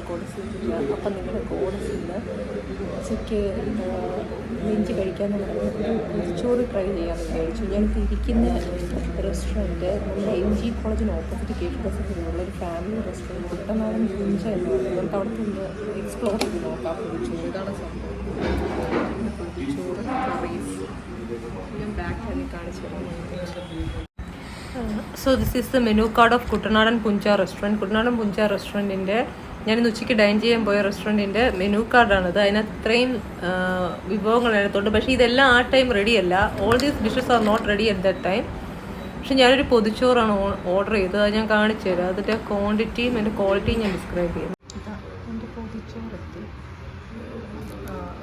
കൊടുത്തിട്ടില്ല. അപ്പം നിങ്ങൾ കോഡസിൽ ഉച്ചയ്ക്ക് ലഞ്ച് കഴിക്കാമെന്ന് പറഞ്ഞ് ഒരു പൊതിച്ചോറ് ട്രൈ ചെയ്യാമെന്ന് വിചാരിച്ചു. ഞാനിപ്പോൾ ഇരിക്കുന്ന റെസ്റ്റോറൻറ്റ് നമ്മുടെ MG കോളേജിന് ഓപ്പോസിറ്റ് കേക്ക് ബസ്സിലുള്ള ഒരു ഫാമിലി റെസ്റ്റോറൻറ്റ് കുട്ടനാടൻ പുഞ്ച എന്ന് പറയുന്നത്. നമുക്ക് അവിടെ നിന്ന് എക്സ്പ്ലോർ ചെയ്ത് നോക്കാം. പൊതിച്ചോറ് ഇതാണ് സംഭവം. പൊതിച്ചോറ് കറീസ് ഞാൻ ബാക്കിൽ കാണിച്ചു തരാം. So this is the menu card of കുട്ടനാടൻ പുഞ്ച റെസ്റ്റോറൻറ്റ്. കുട്ടനാടൻ പുഞ്ച റെസ്റ്റോറൻറ്റിൻ്റെ ഞാനിന്ന് ഉച്ചയ്ക്ക് ഡൈൻ ചെയ്യാൻ പോയ റെസ്റ്റോറൻറ്റിൻ്റെ മെനു കാർഡാണിത്. അതിനകത്ത് ഇത്രയും വിഭവങ്ങൾ അതിനകത്തുണ്ട്. പക്ഷേ ഇതെല്ലാം ആ ടൈം റെഡിയല്ല. All these dishes are not ready at that time. പക്ഷെ ഞാനൊരു പൊതിച്ചോറാണ് ഓർഡർ ചെയ്തത്. അത് ഞാൻ കാണിച്ചു തരാം. അതിൻ്റെ ക്വാണ്ടിറ്റിയും അതിൻ്റെ ക്വാളിറ്റിയും ഞാൻ ഡിസ്ക്രൈബ് ചെയ്യാം. എൻ്റെ പൊതിച്ചോറെത്തി.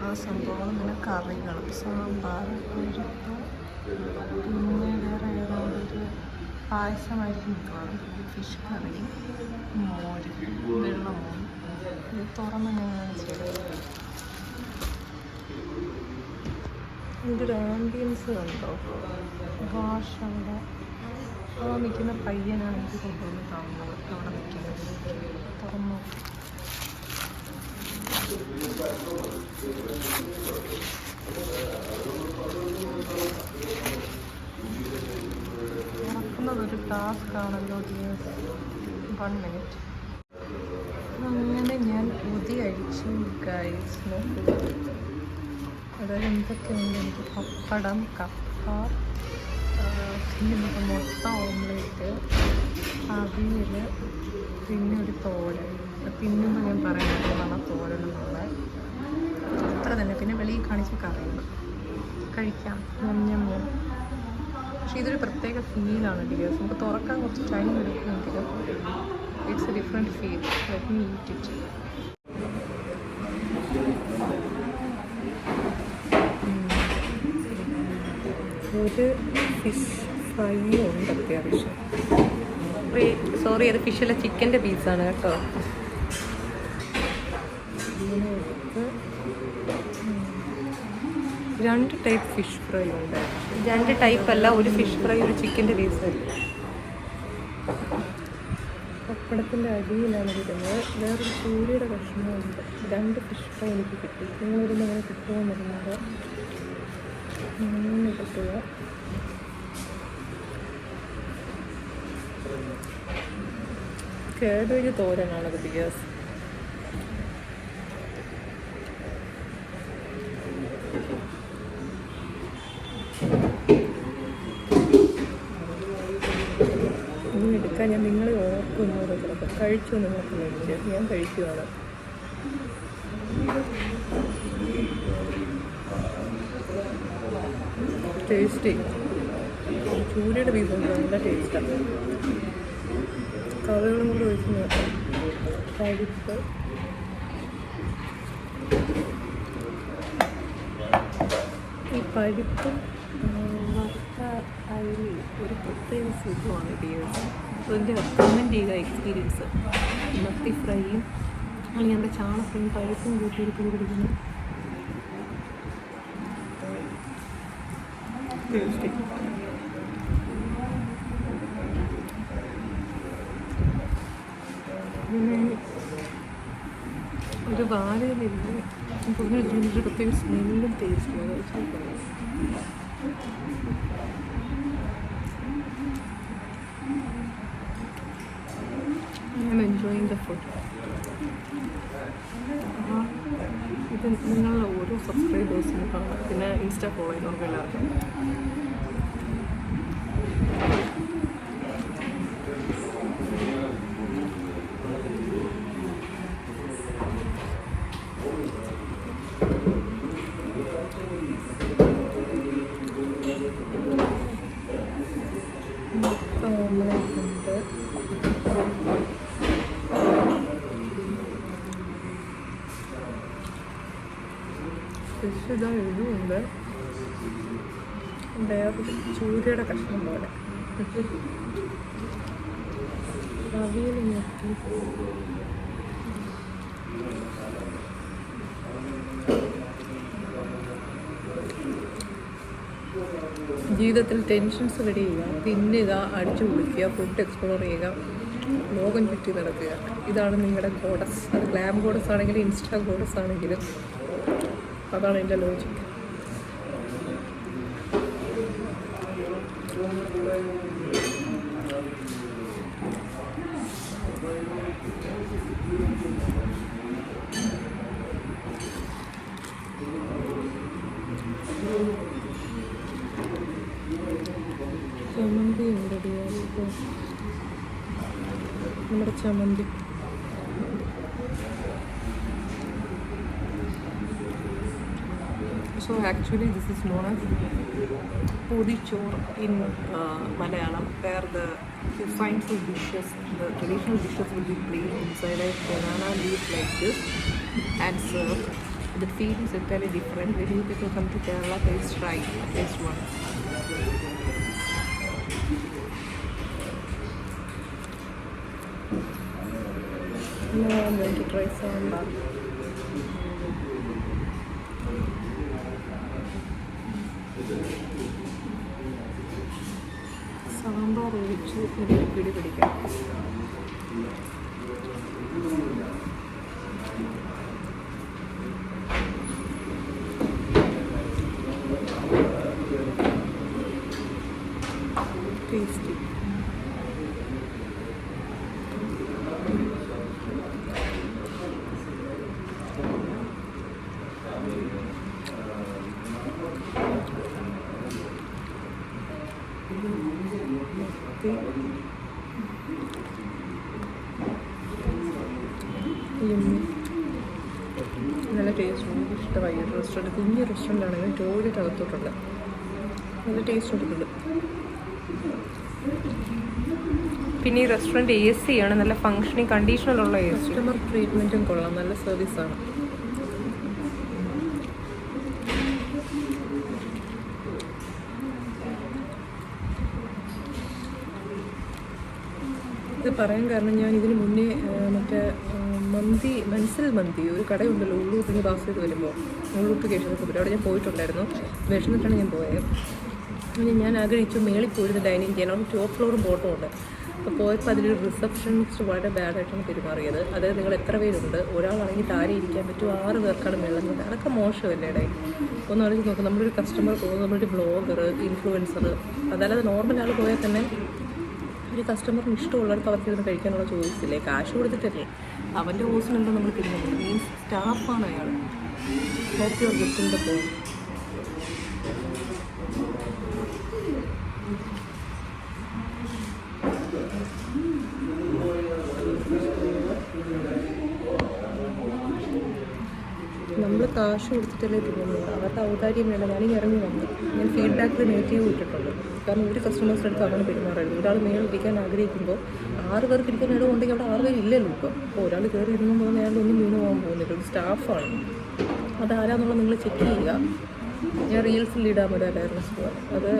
ആ സംഭവം പിന്നെ കറികൾ, സാമ്പാർ, പരിപ്പ്, പിന്നെ വേറെ ഏതാണ്ടൊരു പായസമായിട്ട് നിൽക്കണം, ഫിഷ് കറി, മോര്, വെള്ളമോര്. ഇത് തുറന്ന് ഞാൻ കാണിച്ചത്. ഇതിൻ്റെ ഒരു ആംബിയൻസ് കണ്ടോ? ഭാഷയുടെ ആ നിൽക്കുന്ന പയ്യനാണ് എനിക്ക് കൊണ്ടുവന്ന് കാണുന്നത്. അവിടെ നിൽക്കുന്നത് തുറന്നു ഒരു ടാസ്ക് ആണല്ലോ. 1 മിനിറ്റ്. അങ്ങനെ ഞാൻ പൊതി അഴിച്ചു ഗൈസ്. നോക്കുക, അതായത് എന്തൊക്കെയുണ്ട്. എനിക്ക് പപ്പടം, കപ്പ, പിന്നെ മുട്ട ഓംലേറ്റ്, അവിയൽ, പിന്നെ ഒരു തോരൻ. തിന്നുമ്പോൾ ഞാൻ പറയുന്നതാണ് തോരനെന്നുള്ള അത്ര തന്നെ. പിന്നെ വെളിയിൽ കാണിച്ച് കറികൾ കഴിക്കാം. ഞമ്മ. പക്ഷേ ഇതൊരു പ്രത്യേക ഫീലാണ് ഡിയേഴ്സ്. നമുക്ക് തുറക്കാൻ കുറച്ച് ടൈം എടുക്കുമെങ്കിലും it's a different feel. Let me eat it. ഒരു ഫിഷ് ഫ്രൈ ഉണ്ട് അത്യാവശ്യം. സോറി, അത് ഫിഷല്ല, ചിക്കൻ്റെ പീസാണ് കേട്ടോ. രണ്ട് ടൈപ്പ് ഫിഷ് ഫ്രൈ ഉണ്ട്. രണ്ട് ടൈപ്പ് അല്ല, ഒരു ഫിഷ് ഫ്രൈ, ഒരു ചിക്കൻ്റെ പീസ്. പപ്പടത്തിൻ്റെ അടിയിലാണ് വരുന്നത്. വേറൊരു ചൂരയുടെ കഷ്ണമുണ്ട്. രണ്ട് ഫിഷ് ഫ്രൈ എനിക്ക് കിട്ടി. നിങ്ങളിരുന്ന് അങ്ങനെ കിട്ടുമെന്ന് പറയുന്നത് അങ്ങനെ കിട്ടുക. കേടൊരു തോരനാണത് ബിയാസ്. എടുക്കാൻ ഞാൻ നിങ്ങളെ ഓർക്കുന്നത് ചിലപ്പോൾ കഴിച്ചു നിങ്ങൾക്ക് മേടിച്ച് ഞാൻ കഴിക്കുകയാണ്. ടേസ്റ്റി. ചൂരയുടെ പീസുണ്ട്, നല്ല ടേസ്റ്റാണ്. കറികളും കൂടി ഒഴിച്ച് നോക്കാം. പരിപ്പ്, ഈ പരിപ്പും വറുത്ത അരി ഒരു പ്രത്യേക സുഖമാണ് ടേസ്റ്റ്. അതിൻ്റെ കമൻറ്റ് ചെയ്യുക എക്സ്പീരിയൻസ്. മത്തി ഫ്രൈയും അല്ലെങ്കിൽ എൻ്റെ ചാള ഫ്രൈയും പരിപ്പും കൂട്ടിയെടുത്ത് പിടിക്കുന്നു. ടേസ്റ്റി. പിന്നെ ഒരു വാഴയിലിരുന്ന് ഇതിൻ്റെ പ്രത്യേക സ്മെല്ലും ടേസ്റ്റും. I'm enjoying the food. ഇത് നിങ്ങളുടെ ഓരോ സബ്സ്ക്രൈബേഴ്സിനും കാണാം. പിന്നെ ഇൻസ്റ്റാ ഫോളോ ചെയ്യുന്നവർക്ക് എല്ലാവർക്കും. ഓംലേറ്റുണ്ട്. ഫിഷ് ഇതാ എഴുതുന്നുണ്ട്. വേറൊരു ചൂരയുടെ കഷ്ണം പോലെ. അവിയൽ നോക്കി. ജീവിതത്തിൽ ടെൻഷൻസ് റെഡി ചെയ്യുക, പിന്നെ ഇതാ അടിച്ചു കുടിക്കുക, ഫുഡ് എക്സ്പ്ലോർ ചെയ്യുക. ലോകം ചുറ്റി നടക്കുക. ഇതാണ് നിങ്ങളുടെ ഗോഡസ്. അത് ഗ്ലാം ഗോഡസ് ആണെങ്കിലും ഇൻസ്റ്റാ ഗോഡസ് ആണെങ്കിലും അതാണ് എൻ്റെ ലോജിക്ക്. ചമ്മന്തി റെഡിയായി ഇപ്പോൾ. നമ്മുടെ ചമ്മന്തി so actually this is known as പൊതിച്ചോർ in Malayalam, where the fancy dishes, the traditional dishes will be placed inside a banana leaf like this and served. The feel is entirely different. When you people come to Kerala, please try this one. Now I'm going to try sambar. Sambar ഒഴിച്ച് ഇതിൽ പിടി പിടിക്കാം. Tasty. നല്ല taste. എനിക്ക് ഇഷ്ടമായി. ഒരു restaurant, കുഞ്ഞ് restaurant ആണെങ്കിൽ ടോയ്ലറ്റ് അകത്തോട്ടുണ്ട്. നല്ല ടേസ്റ്റ് കൊടുക്കുന്നുണ്ട്. പിന്നെ ഈ റെസ്റ്റോറൻറ്റ് AC ആണ്, നല്ല ഫങ്ഷനിങ് കണ്ടീഷനിലുള്ള AC. കസ്റ്റമർ ട്രീറ്റ്മെൻറ്റും കൊള്ളാം, നല്ല സർവീസാണ്. ഇത് പറയാൻ കാരണം ഞാൻ ഇതിന് മുന്നേ മറ്റേ മൻസിൽ മന്തി ഒരു കടയുണ്ടല്ലോ ഉള്ളൂപ്പിന് പാസ് ചെയ്ത് വരുമ്പോൾ, ഉള്ളൂപ്പ് കേശവർക്ക് വരും, അവിടെ ഞാൻ പോയിട്ടുണ്ടായിരുന്നു. വിഷമിട്ടാണ് ഞാൻ പോയത്. ഞാൻ ആഗ്രഹിച്ചു മേളിൽ പോയിരുന്ന ഡൈനിങ് ചെയ്യാൻ. അവിടെ ടോപ്പ് ഫ്ലോറും ബോട്ടും ഉണ്ട്. അപ്പോൾ പോയപ്പോൾ അതിലൊരു റിസപ്ഷനിസ്റ്റ് വളരെ ബാഡായിട്ടാണ് പെരുമാറിയത്. അതായത് നിങ്ങൾ എത്ര പേരുണ്ട്, ഒരാളാണെങ്കിൽ താഴെ ഇരിക്കാൻ പറ്റും, 6 പേർക്കാണ് വെള്ളം. അതൊക്കെ മോശമല്ലേ ഇടയിൽ. ഒന്ന് ആലോചിച്ച് നോക്കാം. നമ്മളൊരു കസ്റ്റമർ പോകുന്നത്, നമ്മളൊരു ബ്ലോഗർ, ഇൻഫ്ലുവൻസർ, അതല്ലാതെ നോർമൽ ആൾ പോയാൽ തന്നെ ഒരു കസ്റ്റമറിന് ഇഷ്ടമുള്ളവർക്ക് അവർക്ക് ഇരുന്ന് കഴിക്കാനുള്ള ചോയ്സില്ലേ, കാശ് കൊടുത്തിട്ടല്ലേ. അവൻ്റെ ഹോസ്റ്റലുണ്ടോ നമ്മൾ തിരിഞ്ഞില്ല. മീൻസ് സ്റ്റാഫാണ് അയാൾ. Hope you're getting the point. നമ്മൾ കാശ് കൊടുത്തിട്ടല്ലേ തിന്നുന്നത്. അവരുടെ ഔദാര്യം വേണ്ട. ഞാനിങ്ങനെ ഇറങ്ങി വന്നു. ഞാൻ ഫീഡ്ബാക്കിൽ നെഗറ്റീവ് ഇട്ടിട്ടുണ്ട്. കാരണം ഒരു കസ്റ്റമേഴ്സിൻ്റെ അടുത്ത് അങ്ങനെ പെരുമാറരുത്. ഒരാൾ മേളിരിക്കാൻ ആഗ്രഹിക്കുമ്പോൾ 6 പേർക്ക് ഇരിക്കാൻ ഇടം ഉണ്ടെങ്കിൽ അവിടെ 6 പേര് ഇല്ലല്ലോ. ഇപ്പോൾ ഒരാൾ കയറി ഇരുന്നു പോകുന്ന അയാളൊന്നും വീണ് പോകാൻ പോകുന്നില്ല. ഒരു സ്റ്റാഫാണ്. അതാരാന്നുള്ളത് നിങ്ങൾ ചെക്ക് ചെയ്യുക. ഞാൻ റീൽസിൽ ഇടാൻ ഒരു അവയർനെസ് പോലെ. അത്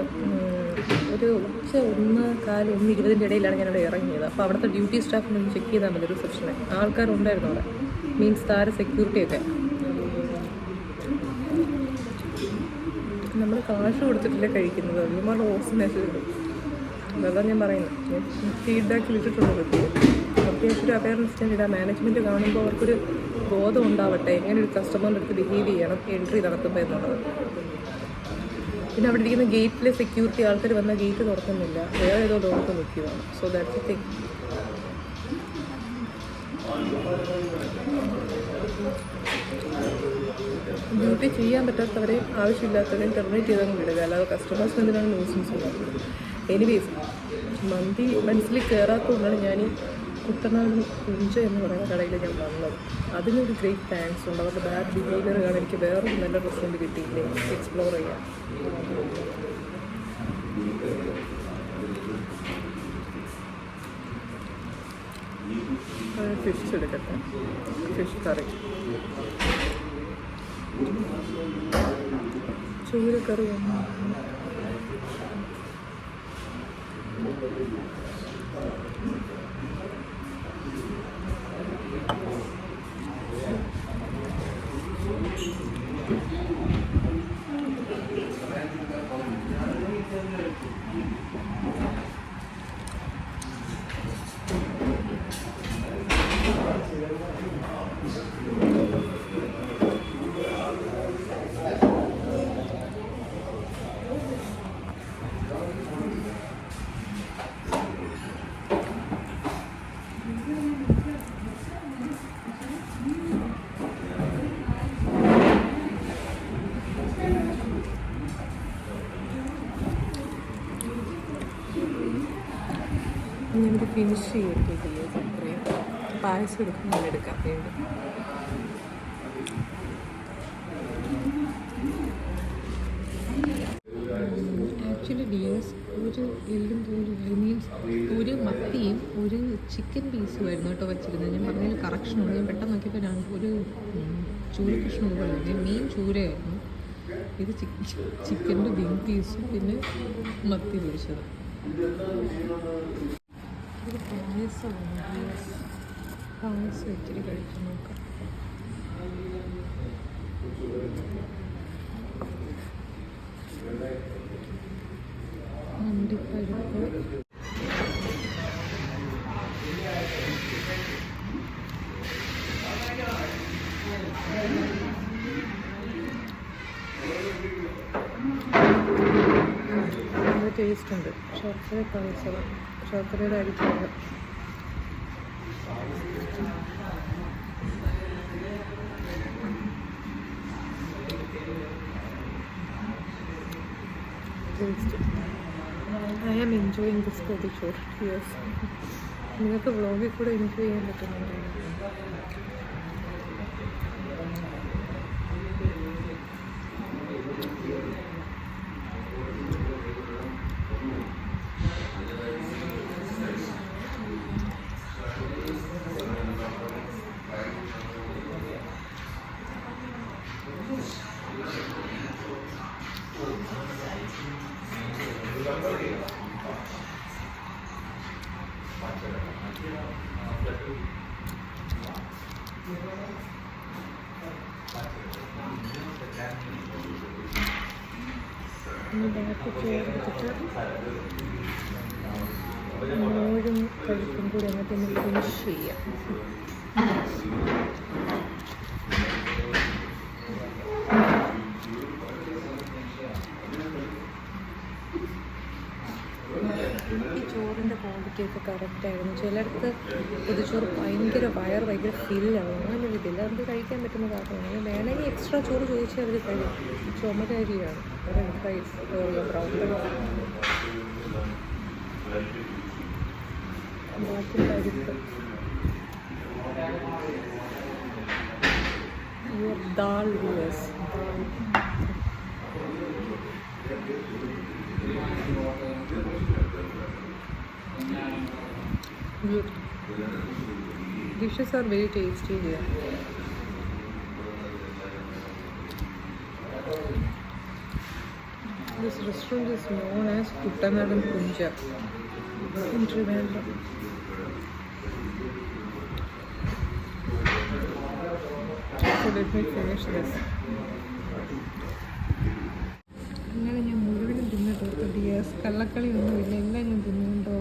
ഒരു ഉച്ച 1:15, 1:20 ഇടയിലാണ് ഞാനവിടെ ഇറങ്ങിയത്. അപ്പോൾ അവിടുത്തെ ഡ്യൂട്ടി സ്റ്റാഫിനൊന്ന് ചെക്ക് ചെയ്താൽ മതി. റിസപ്ഷനെ ആൾക്കാരുണ്ടായിരുന്നു അവിടെ, മീൻസ് താര സെക്യൂരിറ്റിയൊക്കെ. നമ്മൾ കാശ് കൊടുത്തിട്ടില്ല കഴിക്കുന്നത്. ഒരുപാട് ഓപ്ഷൻ മെസ്സേജ് ഉണ്ട്. അതാണ് ഞാൻ പറയുന്നത്. ഞാൻ ഫീഡ്ബാക്കിൽ ഇട്ടിട്ടുണ്ട്. അത്യാവശ്യം ഒരു അവയർനെസ് ഞാൻ ഇടാം. മാനേജ്മെൻറ്റ് കാണുമ്പോൾ അവർക്കൊരു ബോധം ഉണ്ടാവട്ടെ എങ്ങനെ ഒരു കസ്റ്റമറിൻ്റെ അടുത്ത് ബിഹേവ് ചെയ്യണം എൻട്രി നടത്തുമ്പോൾ എന്നുള്ളത്. പിന്നെ അവിടെ ഇരിക്കുന്ന ഗേറ്റിലെ സെക്യൂരിറ്റി ആൾക്കാർ വന്നാൽ ഗേറ്റ് തുറക്കുന്നില്ല, വേറെ ഏതോ ലോകത്ത് നിൽക്കുകയാണ്. So that's A thing. Duty ചെയ്യാൻ പറ്റാത്തവരെയും ആവശ്യമില്ലാത്തവരെയും ടെർമിനേറ്റ് ചെയ്തങ്ങ് വിടുക. അല്ലാതെ കസ്റ്റമേഴ്സിന് എന്തിനാണ് ന്യൂസൻസ് ഉണ്ടാക്കുന്നത്. എനിവേസ് മന്തി മനസ്സിൽ കയറാത്തതുകൊണ്ടാണ് ഞാൻ ഈ കുട്ടനാട് കുഞ്ച എന്ന് പറയുന്ന കടയിൽ ഞാൻ വന്നത്. അതിനൊരു ഗ്രേറ്റ് താങ്ക്സ് ഉണ്ട്. അവരുടെ ബാഡ് ബിഹേവിയർ കാണാൻ എനിക്ക് വേറൊരു നല്ല റെസ്റ്റോറൻറ്റ് കിട്ടിയില്ലേ എക്സ്പ്ലോർ ചെയ്യാൻ. ഫിഷ് എടുക്കട്ടെ. ഫിഷ് കറി, ചൂരക്കറി. ഞാനത് ഫിനിഷ് ചെയ്തിട്ട് ചെയ്യാം. അത്രയും പായസം എടുക്കുമ്പോൾ എടുക്കാം വീണ്ടും. ആക്ച്വലി ഡിയേഴ്സ് ഒരു എല്ലും പോലും മീൻസ് ഒരു മത്തിയും ഒരു ചിക്കൻ പീസുമായിരുന്നു കേട്ടോ വച്ചിരുന്നത്. ഞാൻ പറഞ്ഞതിൽ കറക്ഷനുണ്ട്. ഞാൻ പെട്ടെന്ന് നോക്കിയപ്പോൾ ഞാൻ ഒരു ചൂര കഷ്ണം പോലെ ഞാൻ മീൻ ചൂരയായിരുന്നു. ഇത് ചിക്കൻ്റെ വിൻ പീസും പിന്നെ മത്തി പൊരിച്ചത്. ഇത് പായസമാണ്. പായസം ഇച്ചിരി കഴിച്ചു നോക്കാം. അണ്ടിപ്പരിപ്പ്, നല്ല ടേസ്റ്റ് ഉണ്ട്. ശർക്കര പായസം, ശർക്കരയുടെ അരിക്കുന്നത്. I am enjoying this പൊതിച്ചോറ്. യെസ്, നിങ്ങൾക്ക് വ്ളോഗിൽ കൂടെ എൻജോയ് ചെയ്യാൻ പറ്റുന്നുണ്ട്. ബാക്കി ചേർത്തിട്ട് മോരും കഴിക്കും കൂടി എന്നിട്ട് ഒന്ന് ഫിനിഷ് ചെയ്യാം. ഈ ചോറിൻ്റെ ക്വാണ്ടിറ്റിയൊക്കെ കറക്റ്റായിരുന്നു. ചിലർക്ക് പൊതിച്ചോറ് ഭയങ്കര ഫില്ലാവും. അങ്ങനെ ഇതില്ല, നമുക്ക് കഴിക്കാൻ പറ്റുന്ന കാര്യമാണ്. വേണമെങ്കിൽ എക്സ്ട്രാ ചോറ് ചോദിച്ചാൽ അവർ കഴിയും. ചുമകരിയാണ് റെഡ് റൈസ്, ബ്രൗൺ റൈസ്, ബാക്കി പരിപ്പ്, dal views. Good. Dishes are very tasty here. This restaurant is known as Kuttanadan Kunja in Trivandrum. So let me finish this. അങ്ങനെ ഞാൻ മുഴുവനും തിന്നിട്ട് ഡിയേഴ്സ്. കള്ളക്കളി ഒന്നുമില്ല, എല്ലാം ഞാൻ തിന്നുന്നുണ്ടോ.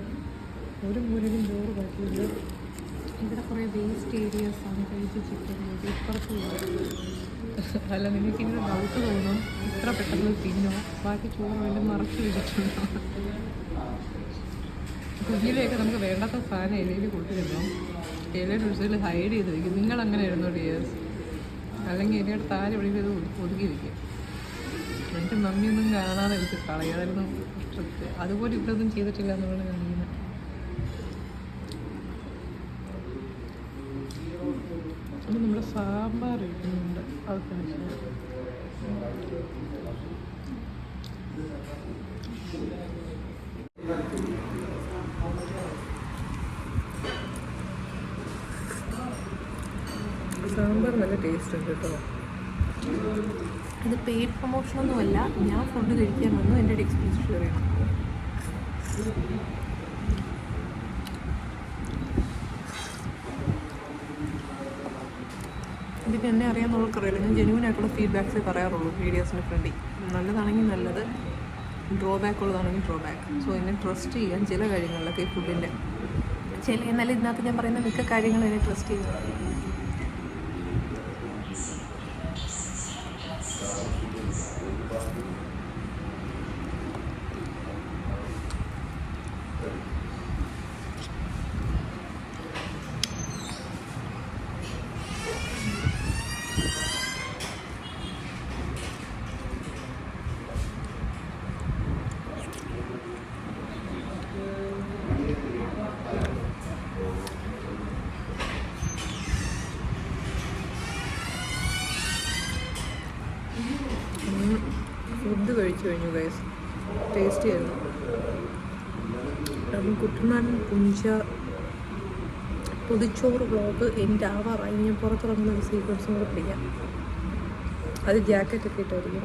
ഒരു മുഴുവനും ചോറ് ബാക്കിയില്ല. ഇവിടെ കുറേ വേസ്റ്റ് ഏരിയാസാണ് കഴിച്ച് ചിക്കൻ ഇപ്പുറത്ത്. അല്ല, നിങ്ങൾക്കിങ്ങനെ ഡൗട്ട് തോന്നും ഇത്ര പെട്ടെന്ന് തിന്നോ, ബാക്കി ചോറ് വേണ്ടി മറച്ചു വെച്ചിട്ടുണ്ടോ. കുഞ്ഞിലെയൊക്കെ നമുക്ക് വേണ്ടാത്ത സാധനം ഇലയിൽ കൊണ്ടുവരുന്നോ, ഇലയുടെ ഉത്സവത്തിൽ ഹൈഡ് ചെയ്ത് വയ്ക്കും. നിങ്ങളങ്ങനെ ആയിരുന്നോ ഡിയേഴ്സ്? അല്ലെങ്കിൽ ഇലയുടെ താഴെ എവിടെയെങ്കിലും ഒതുക്കി വയ്ക്കും. എനിക്ക് മമ്മിയൊന്നും കാണാതെ എനിക്ക് കളയായിരുന്നു. അതുപോലെ ഇവിടെ ഒന്നും ചെയ്തിട്ടില്ല എന്നുള്ളത് കാണിക്കുന്നത്. അപ്പം നമ്മൾ സാമ്പാർ ഇടുന്നുണ്ട്, അത് കഴിച്ചു. സാമ്പാർ നല്ല ടേസ്റ്റ് ഉണ്ട് കേട്ടോ. ഇത് പെയ്ഡ് പ്രൊമോഷനൊന്നുമല്ല, ഞാൻ ഫുഡ് കഴിക്കാൻ വന്നു, എൻ്റെ ഒരു എക്സ്പീരിയൻസ് ഷെയർ ചെയ്യണം. ഇതിപ്പോൾ എന്നെ അറിയാമെന്നുള്ളവർക്കറിയില്ല, ഞാൻ ജെന്യുവനായിട്ടുള്ള ഫീഡ്ബാക്സേ പറയാറുള്ളൂ വീഡിയോസിൻ്റെ ഫ്രണ്ടിൽ. നല്ലതാണെങ്കിൽ നല്ലത്, ഡ്രോബാക്ക് ഉള്ളതാണെങ്കിൽ ഡ്രോബാക്ക്. സോ എന്നെ ട്രസ്റ്റ് ചെയ്യാൻ ചില കാര്യങ്ങളിലൊക്കെ ഈ ഫുഡിൻ്റെ എന്നാലും ഇതിനകത്ത് ഞാൻ പറയുന്ന മിക്ക കാര്യങ്ങളും എന്നെ ട്രസ്റ്റ് ചെയ്യുന്നത്. ഫുഡ് കഴിച്ചു കഴിഞ്ഞു ഗൈസ്. ടേസ്റ്റി ആയിരുന്നു. കുട്ടനാടൻ പുഞ്ച പൊതിച്ചോറ് വ്ളോഗ് എൻ്റെ ആവാറായി. ഞാൻ പുറത്തിറങ്ങുന്ന ഒരു സീക്വൻസും കൂടെ പിടിക്കാം. അത് ജാക്കറ്റൊക്കെ ഇട്ടായിരിക്കും,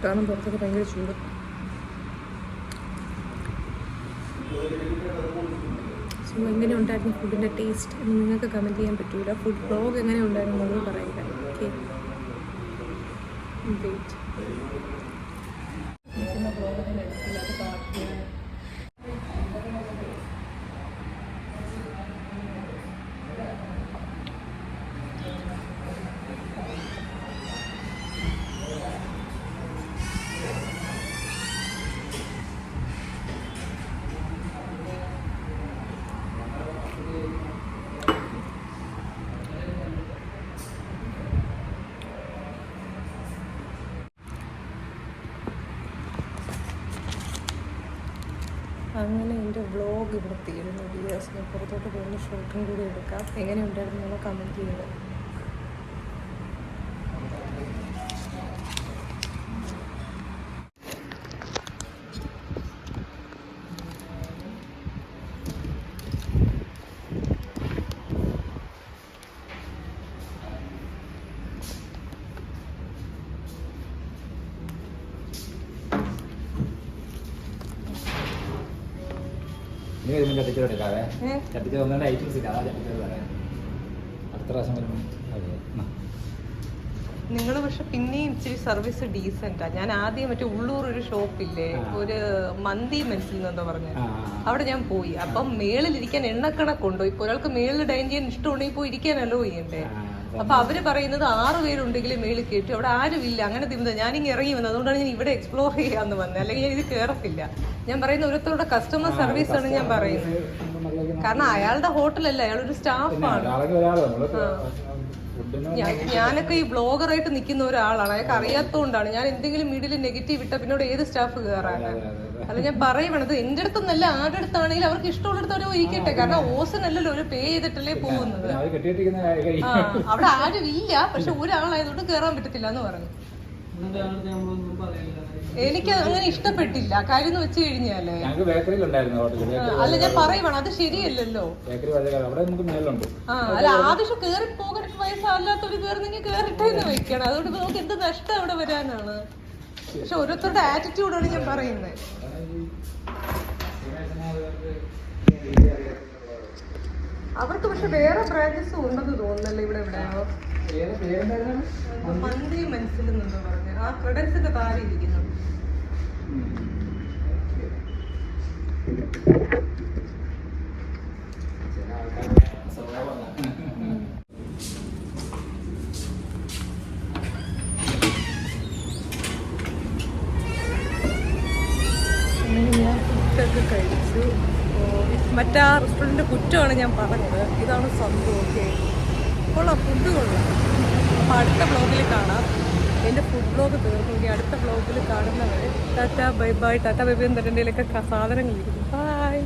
കാരണം പുറത്തൊക്കെ ഭയങ്കര ചൂട്. സോ എങ്ങനെ ഉണ്ടായിരുന്നു ഫുഡിൻ്റെ ടേസ്റ്റ് എന്ന് നിങ്ങൾക്ക് കമൻറ്റ് ചെയ്യാൻ പറ്റൂല. ഫുഡ് വ്ളോഗ് എങ്ങനെ ഉണ്ടായിരുന്നു എന്ന് പറയുക. Okay, wait. അങ്ങനെ എൻ്റെ വ്ളോഗ് ഇവിടെ തീരുന്നു. വീഡിയോസ് ഞാൻ പുറത്തോട്ട് പോകുന്ന ഷോട്ടും കൂടി എടുക്കാം. എങ്ങനെ ഉണ്ടായിരുന്നു എന്നുള്ള കമൻറ്റ് ചെയ്യുക. നിങ്ങൾ പക്ഷെ പിന്നെയും ഇച്ചിരി സർവീസ് ഡീസെന്റാ. ഞാൻ ആദ്യം മറ്റേ ഉള്ളൂർ ഒരു ഷോപ്പില്ലേ, ഒരു മന്തി മനസ്സിൽ നിന്നെന്തോ പറഞ്ഞത്, അവിടെ ഞാൻ പോയി. അപ്പം മേളിലിരിക്കാൻ എണ്ണക്കണക്കുണ്ടോ? ഇപ്പൊ ഒരാൾക്ക് മേളിൽ ഡൈൻ ചെയ്യാൻ ഇഷ്ടമുണ്ടെങ്കിൽ പോയി ഇരിക്കാനല്ലോ ചെയ്യണ്ടേ. അപ്പൊ അവര് പറയുന്നത് 6 പേരുണ്ടെങ്കിലും മേളിൽ കേട്ടു. അവിടെ ആരും ഇല്ല. അങ്ങനെ തിന്നത് ഞാനിങ്ങ് ഇറങ്ങി വന്നത്. അതുകൊണ്ടാണ് ഞാൻ ഇവിടെ എക്സ്പ്ലോർ ചെയ്യാന്ന് വന്നത്, അല്ലെങ്കിൽ ഞാൻ ഇത് കയറത്തില്ല. ഞാൻ പറയുന്ന ഓരോരുത്തരുടെ കസ്റ്റമർ സർവീസ് ആണ് ഞാൻ പറയുന്നത്. കാരണം അയാളുടെ ഹോട്ടലല്ല, അയാളൊരു സ്റ്റാഫാണ്. ഞാനൊക്കെ ഈ ബ്ലോഗറായിട്ട് നിൽക്കുന്ന ഒരാളാണ്. അയാൾക്ക് അറിയാത്തതുകൊണ്ടാണ്. ഞാൻ എന്തെങ്കിലും മീഡിയയിൽ നെഗറ്റീവ് ഇട്ട പിന്നോട് ഏത് സ്റ്റാഫ് കയറാനാണ്? അല്ല, ഞാൻ പറയുന്നത് എന്റെ അടുത്തൊന്നല്ല, ആരുടെ അടുത്താണെങ്കിലും അവർക്ക് ഇഷ്ടമുള്ളിടത്ത് അവരെ ഇരിക്കട്ടെ. കാരണം ഓസനല്ലല്ലോ, ഒരു പേ ചെയ്തിട്ടല്ലേ പോകുന്നത്. അവിടെ ആരും ഇല്ല, പക്ഷെ ഒരാളായതുകൊണ്ട് കയറാൻ പറ്റത്തില്ല എന്ന് പറഞ്ഞു. എനിക്ക് അങ്ങനെ ഇഷ്ടപ്പെട്ടില്ല. കാര്യം എന്ന് വെച്ച് കഴിഞ്ഞാല് അല്ല, ഞാൻ പറയുവാണ്, അത് ശരിയല്ലല്ലോ. അല്ല, ആവശ്യം കേറി പോകാൻ വയസ്സല്ലാത്തവര് കയറുന്നെങ്കിൽ കേറിട്ടെ എന്ന് വെക്കണം. അതുകൊണ്ട് നമുക്ക് എന്ത് നഷ്ടം അവിടെ വരാനാണ്? പക്ഷെ ഓരോരുത്തരുടെ ആറ്റിറ്റ്യൂഡാണ് ഞാൻ പറയുന്നത്. അവർക്ക് പക്ഷെ വേറെ ബ്രാഞ്ചസും ഉണ്ടെന്ന് തോന്നുന്നല്ലോ ഇവിടെ. എവിടെയാണോ മന്തി മനസ്സിലെന്നോ പറഞ്ഞു. ആ ക്രെഡൻസിന്റെ താഴെ ഇരിക്കുന്നു. ഞാൻ ഫുഡൊക്കെ കഴിച്ചു. മറ്റാ റെസ്റ്റോറൻറ്റിൻ്റെ കുറ്റമാണ് ഞാൻ പറഞ്ഞത്. ഇതാണ് സംഭവം. ഓക്കെ, കൊള്ളാം, ഫുഡ് കൊള്ളാം. അപ്പോൾ അടുത്ത വ്ളോഗിൽ കാണാം. എൻ്റെ ഫുഡ് വ്ളോഗ് തീർന്നു. അടുത്ത വ്ളോഗിൽ കാണുന്നവരെ Tata bye bye. Tata bye bye എന്ന് പറഞ്ഞതിലൊക്കെ സാധനങ്ങളിരിക്കുന്നു. ബൈ.